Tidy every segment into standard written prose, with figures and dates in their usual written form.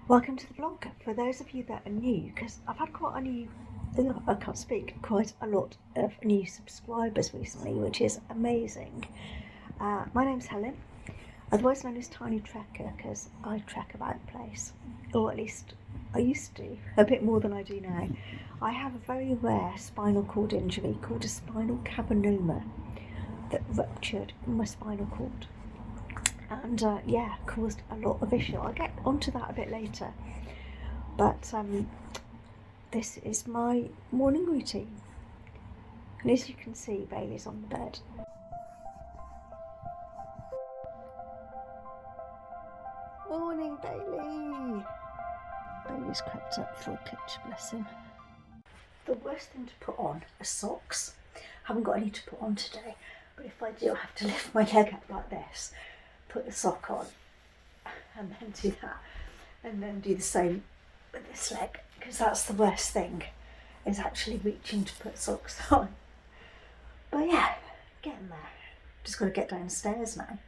Welcome to the vlog. For those of you that are new, because I've had quite a lot of new subscribers recently, which is amazing. My name's Helen, otherwise known as Tiny Trekker, because I trek about the place, or at least I used to, a bit more than I do now. I have a very rare spinal cord injury called a spinal cavernoma that ruptured my spinal cord. And caused a lot of issue. I'll get onto that a bit later. But this is my morning routine. And as you can see, Bailey's on the bed. Morning, Bailey! Bailey's crept up for a pitch, bless him. The worst thing to put on are socks. I haven't got any to put on today, but if I do, I have to lift my leg up like this, put the sock on, and then do that, and then do the same with this leg, because that's the worst thing, is actually reaching to put socks on. But yeah, getting there. Just got to get downstairs now.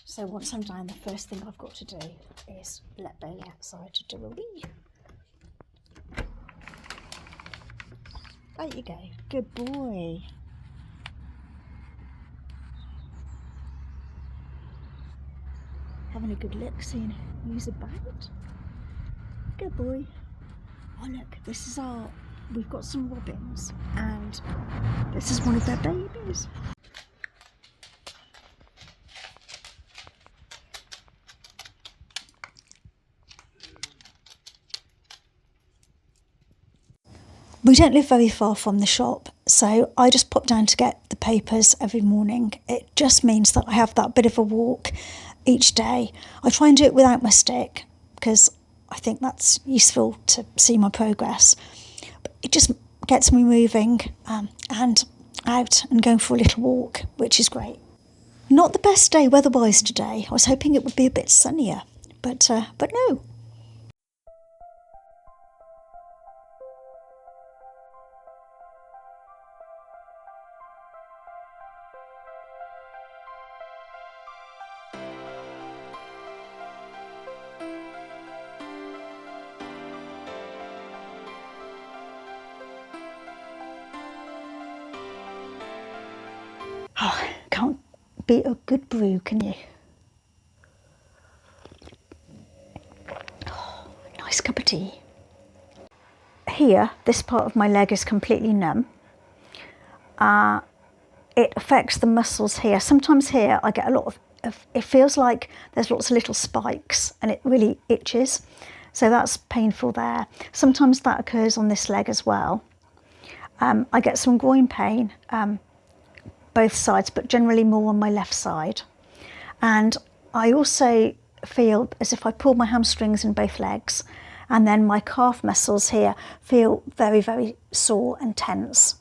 So once I'm down, the first thing I've got to do is let Bailey outside to do a wee. There you go, good boy. Having a good look, seeing who's about. Good boy. Oh look, this is we've got some robins, and this is one of their babies. We don't live very far from the shop, so I just pop down to get the papers every morning. It just means that I have that bit of a walk each day. I try and do it without my stick because I think that's useful to see my progress. But it just gets me moving and out and going for a little walk, which is great. Not the best day weather-wise today. I was hoping it would be a bit sunnier, but no. Oh, can't beat a good brew, can you? Oh, nice cup of tea. Here, this part of my leg is completely numb. It affects the muscles here. Sometimes here I get a lot of, it feels like there's lots of little spikes and it really itches. So that's painful there. Sometimes that occurs on this leg as well. I get some groin pain, both sides, but generally more on my left side. And I also feel as if I pull my hamstrings in both legs, and then my calf muscles here feel very, very sore and tense.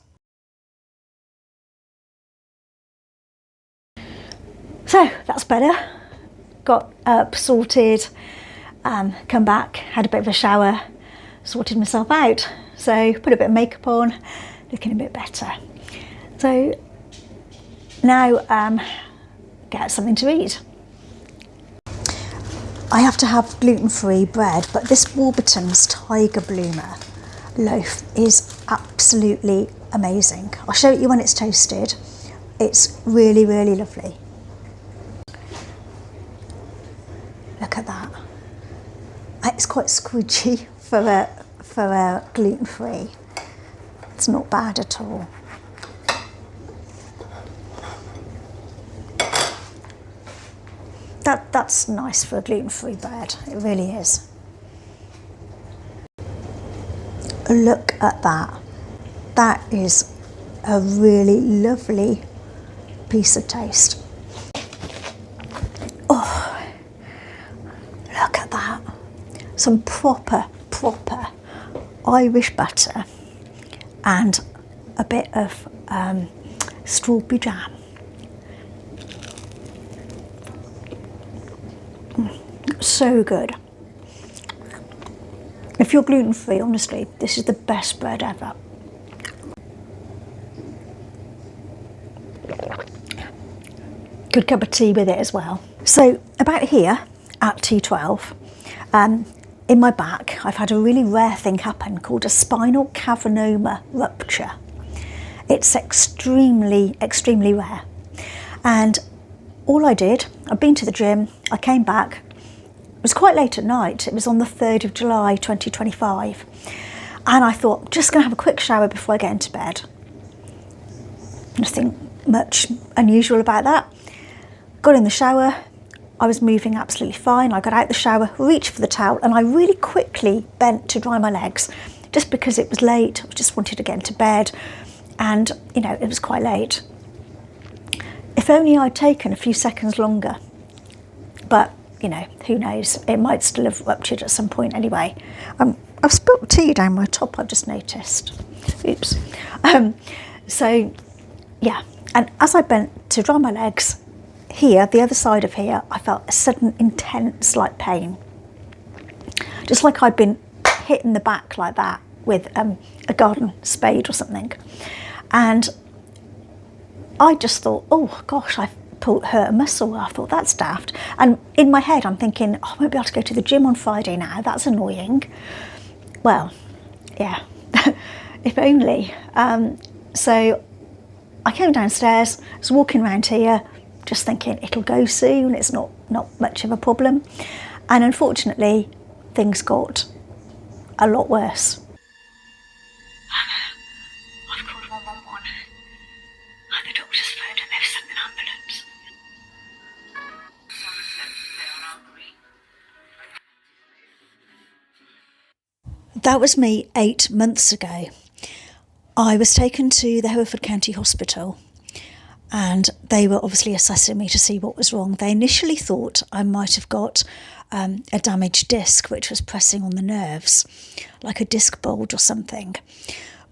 So that's better. Got up, sorted, come back, had a bit of a shower, sorted myself out. So put a bit of makeup on, looking a bit better. So now get something to eat. I have to have gluten-free bread, but this Warburton's Tiger Bloomer loaf is absolutely amazing. I'll show it you when it's toasted. It's really, really lovely. Look at that. It's quite squidgy for a gluten-free. It's not bad at all. That's nice for a gluten-free bread, it really is. Look at that. That is a really lovely piece of toast. Oh, look at that. Some proper Irish butter and a bit of strawberry jam. So good. If you're gluten-free, honestly, this is the best bread ever. Good cup of tea with it as well. So about here at T12, in my back, I've had a really rare thing happen called a spinal cavernoma rupture. It's extremely, extremely rare. And all I did, I'd been to the gym, I came back, it was quite late at night, it was on the 3rd of July 2025, and I thought, I'm just going to have a quick shower before I get into bed. Nothing much unusual about that. Got in the shower, I was moving absolutely fine. I got out the shower, reached for the towel, and I really quickly bent to dry my legs, just because it was late. I just wanted to get into bed, and you know, it was quite late. If only I'd taken a few seconds longer, but you know, who knows? It might still have ruptured at some point anyway. I've spilt tea down my top, I've just noticed. Oops. So yeah, and as I bent to dry my legs, here, the other side of here, I felt a sudden intense like pain. Just like I'd been hit in the back like that with a garden spade or something. And I just thought, oh gosh, I've hurt a muscle. I thought, that's daft. And in my head, I'm thinking, oh, I won't be able to go to the gym on Friday now. That's annoying. Well, yeah, if only. So I came downstairs, I was walking around here, just thinking it'll go soon, it's not much of a problem. And unfortunately, things got a lot worse. I've called 111 and the doctor's phoned and they've sent an ambulance. That was me 8 months ago. I was taken to the Hereford County Hospital, and they were obviously assessing me to see what was wrong. They initially thought I might have got a damaged disc which was pressing on the nerves, like a disc bulge or something.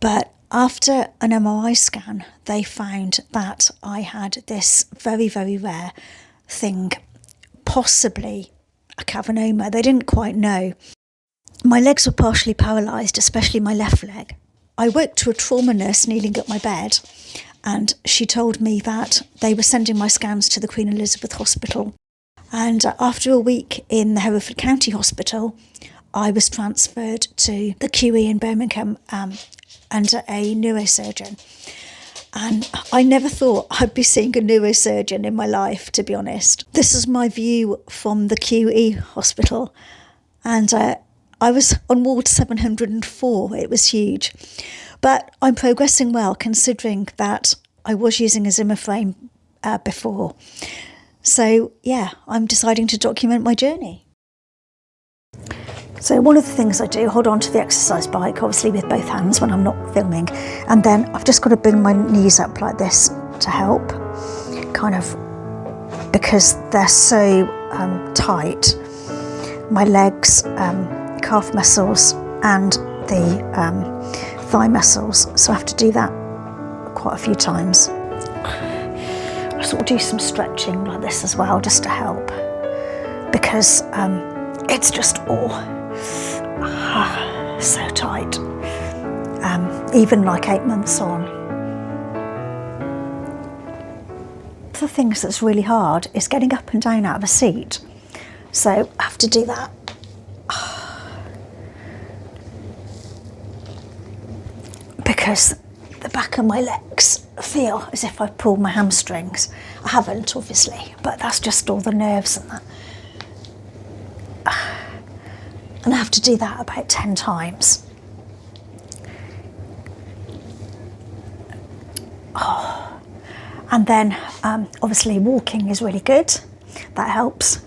But after an MRI scan, they found that I had this very, very rare thing, possibly a cavernoma. They didn't quite know. My legs were partially paralysed, especially my left leg. I woke to a trauma nurse kneeling at my bed, and she told me that they were sending my scans to the Queen Elizabeth Hospital. And after a week in the Hereford County Hospital, I was transferred to the QE in Birmingham under a neurosurgeon. And I never thought I'd be seeing a neurosurgeon in my life, to be honest. This is my view from the QE hospital. And I was on ward 704, it was huge. But I'm progressing well, considering that I was using a Zimmer frame before. So yeah, I'm deciding to document my journey. So one of the things I do, hold on to the exercise bike, obviously with both hands when I'm not filming. And then I've just got to bring my knees up like this to help, kind of, because they're so tight. My legs, calf muscles and the thigh muscles, so I have to do that quite a few times. I sort of do some stretching like this as well, just to help, because it's just so tight, even like 8 months on. The things that's really hard is getting up and down out of a seat, so I have to do that. Because the back of my legs feel as if I pulled my hamstrings. I haven't, obviously, but that's just all the nerves and that. And I have to do that about 10 times. Oh. And then, obviously, walking is really good. That helps.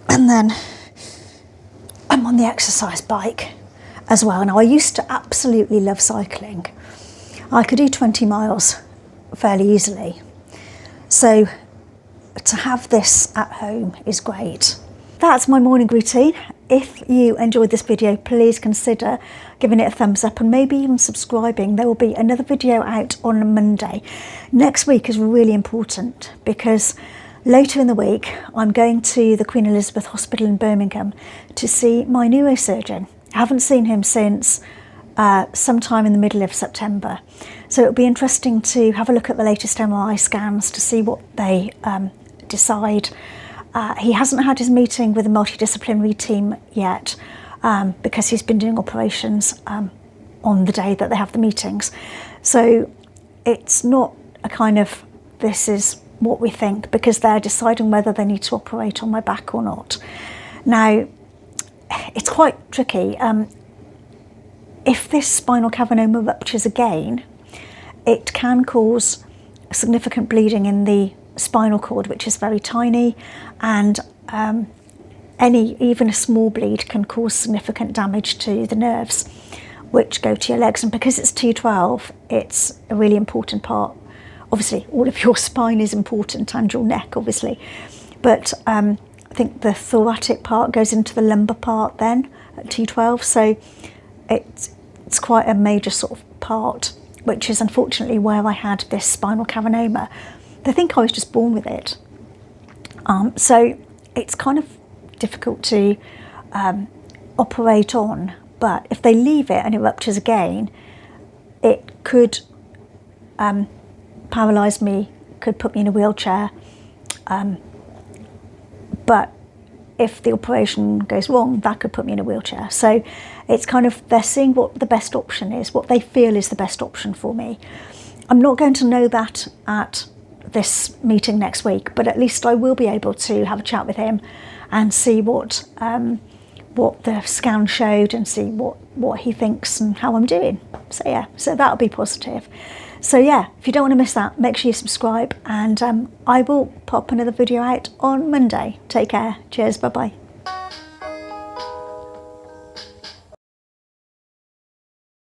And then I'm on the exercise bike as well. Now, I used to absolutely love cycling. I could do 20 miles fairly easily. So to have this at home is great. That's my morning routine. If you enjoyed this video, please consider giving it a thumbs up and maybe even subscribing. There will be another video out on Monday. Next week is really important because later in the week, I'm going to the Queen Elizabeth Hospital in Birmingham to see my neurosurgeon. I haven't seen him since sometime in the middle of September. So it'll be interesting to have a look at the latest MRI scans to see what they decide. He hasn't had his meeting with the multidisciplinary team yet because he's been doing operations on the day that they have the meetings. So it's not a kind of, this is what we think, because they're deciding whether they need to operate on my back or not. Now, it's quite tricky. If this spinal cavernoma ruptures again, it can cause significant bleeding in the spinal cord, which is very tiny, and even a small bleed can cause significant damage to the nerves which go to your legs. And because it's T12, it's a really important part. Obviously, all of your spine is important, and your neck, obviously. But I think the thoracic part goes into the lumbar part then at T12. So it's quite a major sort of part, which is unfortunately where I had this spinal cavernoma. They think I was just born with it. So it's kind of difficult to operate on, but if they leave it and it ruptures again, it could paralyse me, could put me in a wheelchair. But if the operation goes wrong, that could put me in a wheelchair. So it's kind of, they're seeing what the best option is, what they feel is the best option for me. I'm not going to know that at this meeting next week, but at least I will be able to have a chat with him and see what the scan showed and see what he thinks and how I'm doing. So yeah, so that'll be positive. So yeah, if you don't want to miss that, make sure you subscribe, and I will pop another video out on Monday. Take care. Cheers. Bye bye.